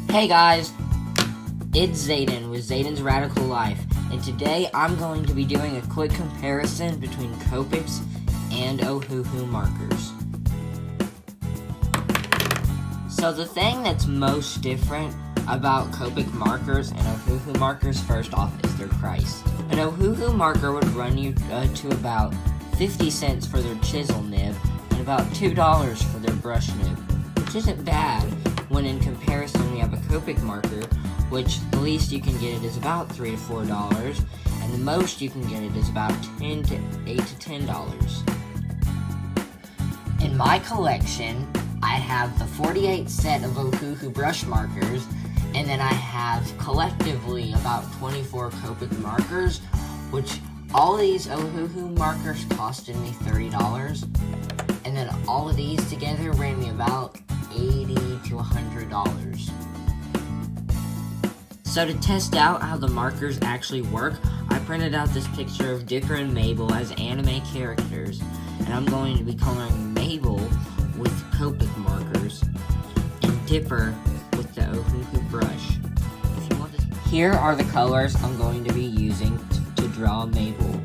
Hey guys, it's Zaden with Zaden's Radical Life, and today I'm going to be doing a quick comparison between Copics and Ohuhu markers. So the thing that's most different about Copic markers and Ohuhu markers, first off, is their price. An Ohuhu marker would run you to about 50 cents for their chisel nib and about $2 for their brush nib, which isn't bad when in comparison we have a Copic marker, which the least you can get it is about $3 to $4, and the most you can get it is about $8 to $10. In my collection, I have the 48 set of Ohuhu brush markers, and then I have collectively about 24 Copic markers, which all these Ohuhu markers costed me $30, and then all of these together ran me about $80 to $100. So to test out how the markers actually work, I printed out this picture of Dipper and Mabel as anime characters, and I'm going to be coloring Mabel with Copic markers and Dipper with the Ohuhu brush. If you want this, here are the colors I'm going to be using to draw Mabel.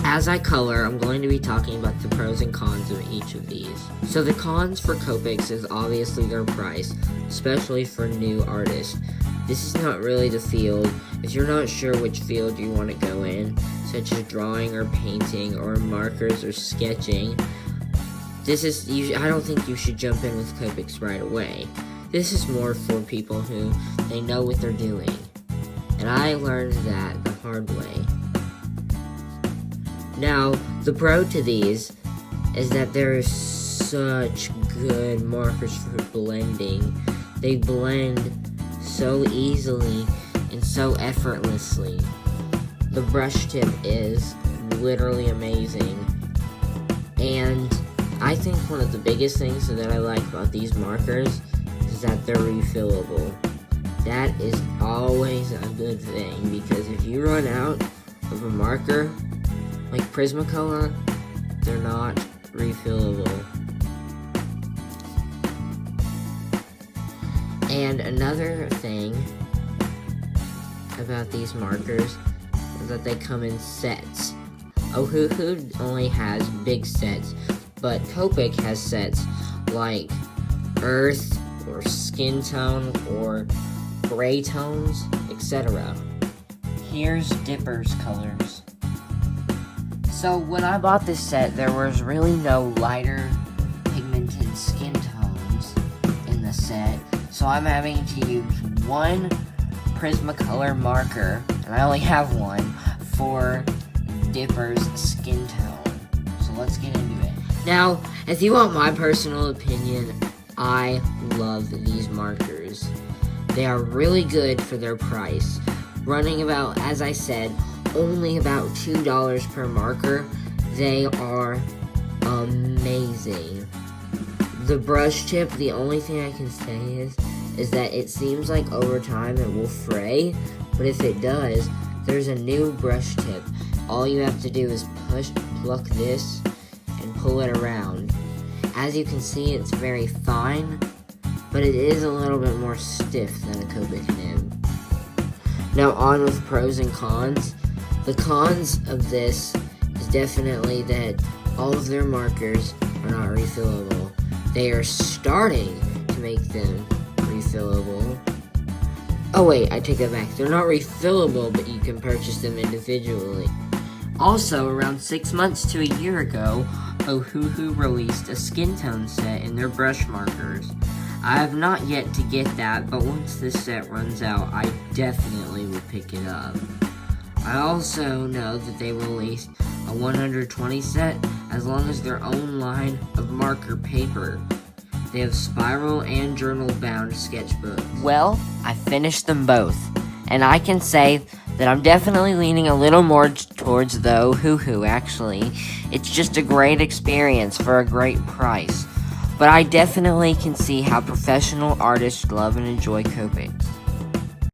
As I color, I'm going to be talking about the pros and cons of each of these. So the cons for Copics is obviously their price, especially for new artists. This is not really the field. If you're not sure which field you want to go in, such as drawing or painting or markers or sketching, I don't think you should jump in with Copics right away. This is more for people who they know what they're doing. And I learned that the hard way. Now, the pro to these is that there is such good markers for blending. They blend so easily and so effortlessly. The brush tip is literally amazing. And I think one of the biggest things that I like about these markers is that they're refillable. That is always a good thing, because if you run out of a marker, like Prismacolor, they're not refillable. And another thing about these markers is that they come in sets. Ohuhu only has big sets, but Copic has sets like earth or skin tone or gray tones, etc. Here's Dipper's colors. So when I bought this set, there was really no lighter pigmented skin tones in the set, so I'm having to use one Prismacolor marker, and I only have one, for Dipper's skin tone. So let's get into it. Now, if you want my personal opinion, I love these markers. They are really good for their price, running about, as I said, only about $2 per marker. They are amazing. The brush tip, the only thing I can say is that it seems like over time it will fray, but if it does, there's a new brush tip. All you have to do is pluck this and pull it around. As you can see, it's very fine, but it is a little bit more stiff than a Copic nib. Now on with pros and cons. The cons of this is definitely that all of their markers are not refillable. They are starting to make them refillable. Oh wait, I take that back. They're not refillable, but you can purchase them individually. Also, around 6 months to a year ago, Ohuhu released a skin tone set in their brush markers. I have not yet to get that, but once this set runs out, I definitely will pick it up. I also know that they released a 120 set as long as their own line of marker paper. They have spiral and journal bound sketchbooks. Well, I finished them both, and I can say that I'm definitely leaning a little more towards the Ohuhu, actually. It's just a great experience for a great price. But I definitely can see how professional artists love and enjoy Copics.